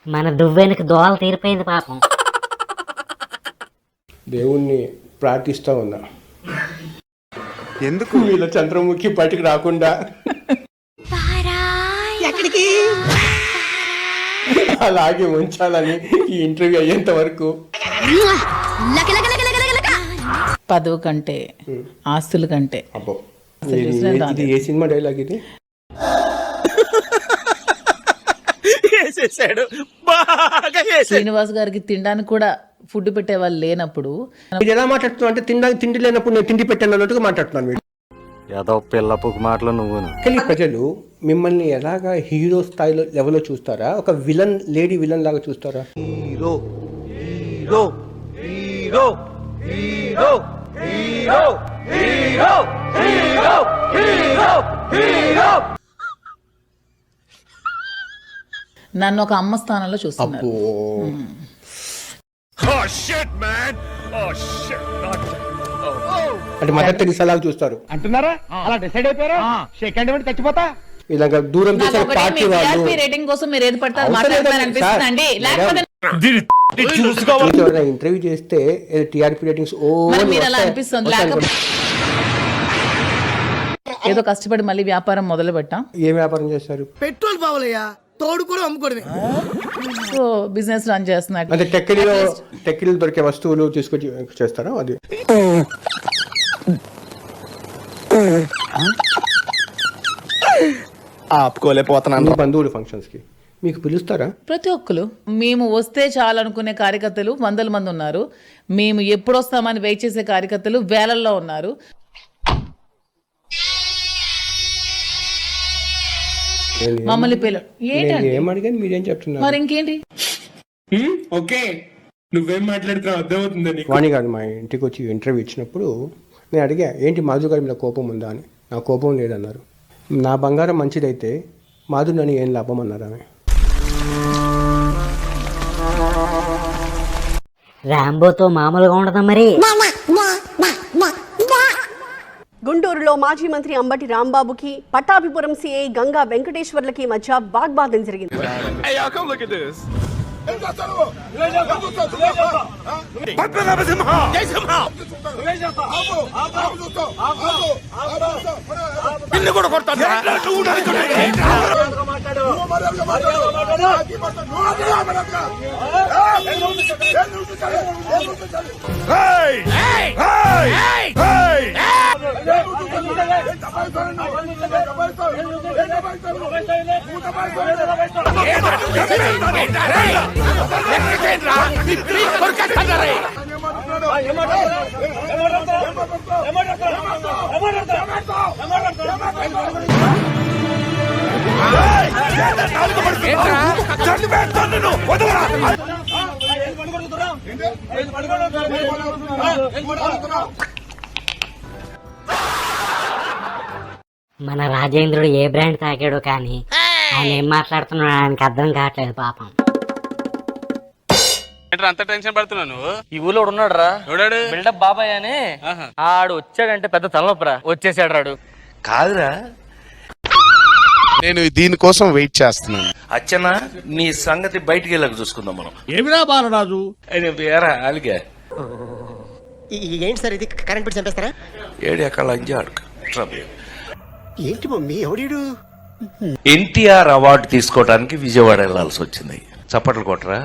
మన దువ్వెనకి దోల తీరిపోయింది పాపం. దేవుణ్ణి ప్రార్థిస్తా ఉన్నా, ఎందుకు వీళ్ళ చంద్రముఖి బయటికి రాకుండా అలాగే ఉంచాలని ఈ ఇంటర్వ్యూ అయ్యేంత వరకు. పదవి కంటే ఆస్తుల కంటే. అబ్బో, ఇది ఏ సినిమా డైలాగ్ ఇది? శ్రీనివాస్ గారికి తినడానికి కూడా ఫుడ్ పెట్టే వాళ్ళు లేనప్పుడు మీరు ఎలా మాట్లాడుతున్నావు అంటే తినడానికి తిండి లేనప్పుడు నేను తిండి పెట్టాను అన్నట్టుగా మాట్లాడుతున్నాను. మీరు ఏదో పిల్లపుకు మాటలు నువ్వు. కానీ ప్రజలు మిమ్మల్ని ఎలాగా హీరో స్థాయిలో లెవెల్లో చూస్తారా, ఒక విలన్ లేడీ విలన్ లాగా చూస్తారా? Hero hero hero hero hero hero hero hero hero నన్ను ఒక అమ్మ స్థానంలో చూస్తున్నారు. అంటే మదర్ తెరిసాలాగా చూస్తారు అంటున్నారా? అలా డిసైడ్ అయిపోయారా? సెకండ్ ఇవ్వండి చచ్చిపోతా. ఇలాగ దూరం చేసే పార్టీ వాళ్ళు రేటింగ్ కోసం మీరు ఏది పడతారు మాట్లాడతారనిపిస్తుందండి. లేకపోతే ఇంటర్వ్యూ చేస్తే టీఆర్పీ రేటింగ్స్ మీరు అలా అనిపిస్తుంది. లేకపోతే ఏదో కష్టపడి మళ్ళీ వ్యాపారం మొదలు పెట్టాం. ఏ వ్యాపారం చేస్తారు? పెట్రోల్ బావలయ్యా, తోడు కూడా అమ్ముకోవడమే. సో బిజినెస్ రన్ చేస్తున్నట్టు. అంటే టెక్కిలో దొరికే వస్తువులు తీసుకొచ్చి చేస్తారా? అది ఆపుకోలేకపోతున్నాను. బంధువులు ఫంక్షన్స్ కి మీకు పిలుస్తారా? ప్రతి ఒక్కరు మేము వస్తే చాలనుకునే కార్యకర్తలు వందల మంది ఉన్నారు. మేము ఎప్పుడు వస్తామని వెయిట్ చేసే కార్యకర్తలు వేలల్లో ఉన్నారు. మమ్మల్ని ఏమడిగాను మీరేం చెప్తున్నారు? మరి ఇంకేంటి? ఓకే, నువ్వేం మాట్లాడుతున్నావు అర్థమవుతుందని. వాణి గారు మా ఇంటికి వచ్చి ఇంటర్వ్యూ ఇచ్చినప్పుడు నేను అడిగా, ఏంటి మాధు గారి మీద కోపం ఉందా అని. నా కోపం లేదన్నారు. నా బంగారం మంచిదైతే మాధు నన్ను ఏం లాభం అన్నారు ఆమె. రాంబోతో మామూలుగా ఉండదు మరి. గుంటూరులో మాజీ మంత్రి అంబటి రాంబాబుకి పట్టాభిపురం సిఐ గంగా వెంకటేశ్వర్లకి మధ్య వాగ్వాదం జరిగింది. మన రాజేంద్రుడు ఏ బ్రాండ్ తాకాడో కానీ ఆయన ఏం మాట్లాడుతున్నాడు ఆయనకి అర్థం కావట్లేదు పాపం. అంత టెన్షన్ పడుతున్నావు నువ్వు? ఈ ఊళ్ళో ఉన్నాడు రా, బిల్డప్ బాబాయ్ అని. ఆడు వచ్చాడంటే పెద్ద తలనొప్పరా. వచ్చేసాడు రాడు. కాదురా, నేను దీనికోసం వెయిట్ చేస్తున్నాను. అచ్చనా, నీ సంగతి బయటికి వెళ్ళక చూసుకుందాం మనం. ఏమిరా బాలరాజు? అలిగా ఏంటి సార్ ఇది? కరెంట్ బిల్ చంపేస్తారా? ఏడు ఎక్కడ అంజాడు. ఏంటి మమ్మీ ఎవడీడు? ఎన్టీఆర్ అవార్డు తీసుకోవడానికి విజయవాడ వెళ్లాల్సి వచ్చింది. చప్పట్లు కొట్టరా.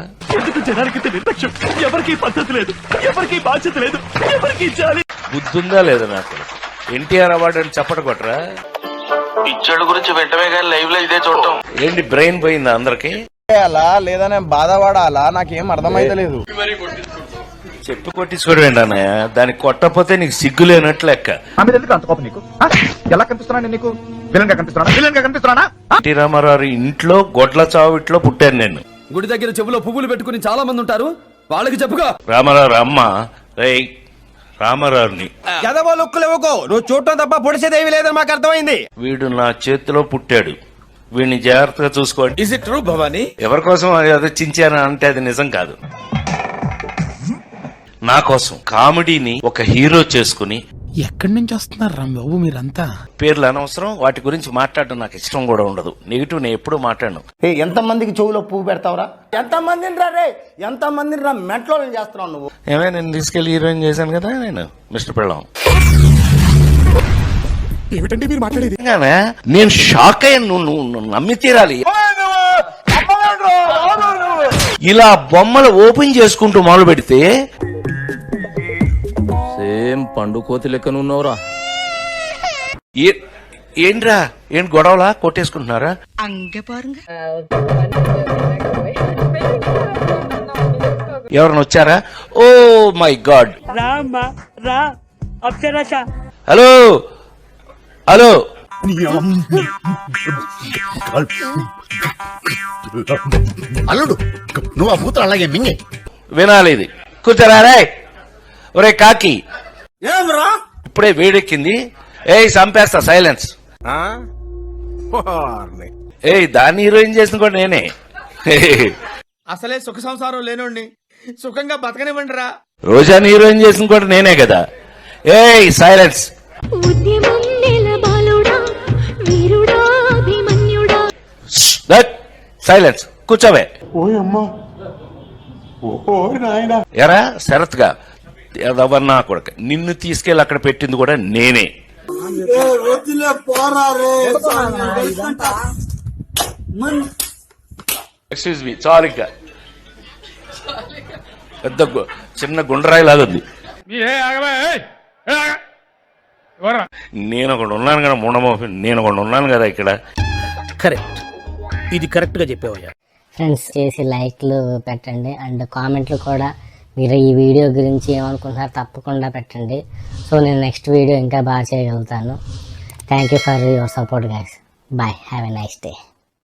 బుద్ధుందా లేదా నాకు? ఎన్టీఆర్ అవార్డు అని చప్పట కొట్టరా. పిచ్చోడు గురించి వెంటనే కానీ లైవ్ లో ఇదే చూడటం ఏంటి? బ్రెయిన్ పోయిందా అందరికి? అలా లేదా నేను బాధపడాలా? నాకేం అర్థమైతలేదు. చెప్పు కొట్టించుకోవడం ఏంటన్నయ్య? దానికి కొట్టకపోతే నీకు సిగ్గు లేనట్లు లెక్క. ఎన్టీ రామారావు ఇంట్లో గొడ్ల చావిట్లో పుట్టాను నేను. గుడి దగ్గర చెవులో పువ్వులు పెట్టుకుని చాలా మంది ఉంటారు, వాళ్ళకి చెప్పుగా. రామారావు అమ్మ రామారావుని నువ్వు చూడటం తప్ప పొడిచేదేవి లేదని మాకు అర్థమైంది. వీడు నా చేతిలో పుట్టాడు, వీడిని జాగ్రత్తగా చూసుకోండి. Is it true Bhavani? ఎవరి కోసం అది చించాను అంటే అది నిజం కాదు. నా కోసం కామెడీని ఒక హీరో చేసుకుని ఎక్కడి నుంచి వస్తున్నారు రా బాబు మీరంతా? పేర్లు అనవసరం, వాటి గురించి మాట్లాడడం నాకు ఇష్టం కూడా ఉండదు. నెగిటివ్ నేను ఎప్పుడూ మాట్లాడను. ఎంత మందికి చెవులో పువ్వు పెడతావురా? ఎంత మందిని రా రే, ఎంత మందిని రా మెంట్లో చేస్తున్నావు నువ్వు? ఏమే నేను తీసుకెళ్లి హీరోయిన్ చేశాను కదా నేను మిస్టర్ పెళ్ళం. ఏమిటంటే మీరు మాట్లాడేది? నేను షాక్ అయ్యాను. నువ్వు నమ్మి తీరాలి. ఇలా బొమ్మలు ఓపెన్ చేసుకుంటూ మొదలు పెడితే సేమ్ పండు కోతి లెక్కన ఉన్నవరా. ఏంట్రా ఏంటి గొడవలా కొట్టేసుకుంటున్నారా? ఎవరైనా వచ్చారా? Oh my God. Hello hello అల్లుడు నువ్వు ఆ కూతురు అలాగే మింగే వినాలి ఇది. కూర్చోరా రే. ఒరే కాకి ఇప్పుడే వేడెక్కింది. ఏయ్ చంపేస్తా. సైలెన్స్. ఏయ్ దాన్ని హీరోయిన్ చేసిన కూడా నేనే. అసలే సుఖ సంసారం లేనోడిని సుఖంగా బతకనివ్వండి రా. రోజాని హీరోయిన్ చేసిన కూడా నేనే కదా. ఏయ్ సైలెన్స్. సైలెన్స్. కూర్చోవే. ఎరా శరత్ గా ఎవరన్నా కొడుకు నిన్ను తీసుకెళ్ళి అక్కడ పెట్టింది కూడా నేనే. Excuse me. చాలు ఇంకా పెద్ద చిన్న గుండ్రాయి లాగా ఉంది. నేను ఒకటి ఉన్నాను కదా ముండమోహన్, నేను ఒకటి ఉన్నాను కదా ఇక్కడ. కరెక్ట్, ఇది కరెక్ట్ గా చెప్పావయ్యా. ఫ్రెండ్స్ చేసి లైక్లు పెట్టండి అండ్ కామెంట్లు కూడా మీరు ఈ వీడియో గురించి ఏమనుకుంటున్నారు తప్పకుండా పెట్టండి. సో నేను నెక్స్ట్ వీడియో ఇంకా బాగా చేయగలుగుతాను. Thank you for your support guys. Bye. Have a nice day.